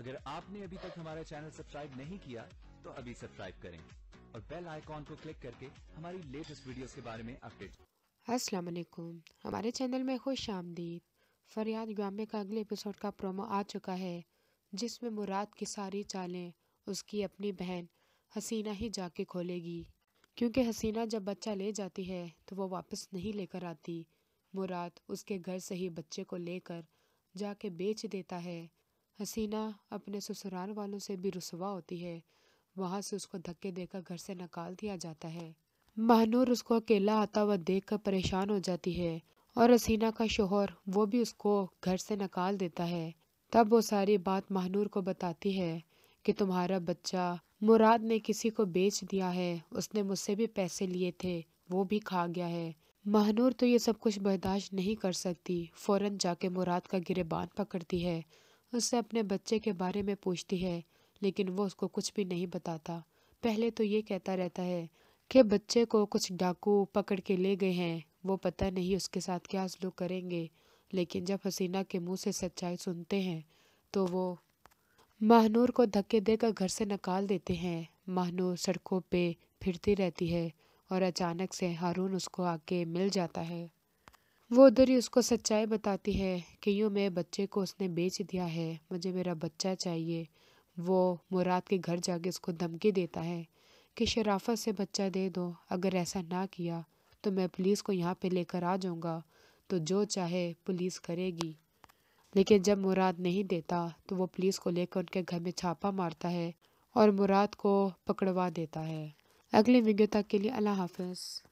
اگر آپ نے ابھی تک ہمارا چینل سبسکرائب نہیں کیا تو ابھی سبسکرائب کریں اور بیل آئیکن کو کلک کر کے ہماری لیٹسٹ ویڈیوز کے بارے میں اپڈیٹ۔ السلام علیکم، ہمارے چینل میں خوش آمدید۔ فریاد ڈرامے کا اگلے ایپیسوڈ کا پرومو آ چکا ہے، جس میں مراد کی ساری چالیں اس کی اپنی بہن حسینہ ہی جا کے کھولے گی، کیونکہ حسینہ جب بچہ لے جاتی ہے تو وہ واپس نہیں لے کر آتی۔ مراد اس کے گھر سے ہی بچے کو لے کر جا کے بیچ دیتا ہے۔ حسینہ اپنے سسرال والوں سے بھی رسوا ہوتی ہے، وہاں سے اس کو دھکے دے کر گھر سے نکال دیا جاتا ہے۔ مہنور اس کو اکیلا آتا ہوا دیکھ کر پریشان ہو جاتی ہے اور حسینہ کا شوہر وہ بھی اس کو گھر سے نکال دیتا ہے۔ تب وہ ساری بات مہنور کو بتاتی ہے کہ تمہارا بچہ مراد نے کسی کو بیچ دیا ہے، اس نے مجھ سے بھی پیسے لیے تھے، وہ بھی کھا گیا ہے۔ مہنور تو یہ سب کچھ برداشت نہیں کر سکتی، فوراً جا کے مراد کا گریبان پکڑتی ہے، اس سے اپنے بچے کے بارے میں پوچھتی ہے، لیکن وہ اس کو کچھ بھی نہیں بتاتا۔ پہلے تو یہ کہتا رہتا ہے کہ بچے کو کچھ ڈاکو پکڑ کے لے گئے ہیں، وہ پتہ نہیں اس کے ساتھ کیا سلوک کریں گے، لیکن جب حسینہ کے منہ سے سچائی سنتے ہیں تو وہ مہنور کو دھکے دے کر گھر سے نکال دیتے ہیں۔ مہنور سڑکوں پہ پھرتی رہتی ہے اور اچانک سے ہارون اس کو آ کے مل جاتا ہے۔ وہ ادھر ہی اس کو سچائی بتاتی ہے کہ یوں میں بچے کو اس نے بیچ دیا ہے، مجھے میرا بچہ چاہیے۔ وہ مراد کے گھر جا کے اس کو دھمکی دیتا ہے کہ شرافت سے بچہ دے دو، اگر ایسا نہ کیا تو میں پولیس کو یہاں پہ لے کر آ جاؤں گا، تو جو چاہے پولیس کرے گی۔ لیکن جب مراد نہیں دیتا تو وہ پولیس کو لے کر ان کے گھر میں چھاپا مارتا ہے اور مراد کو پکڑوا دیتا ہے۔ اگلی ویڈیو تک کے لیے اللہ حافظ۔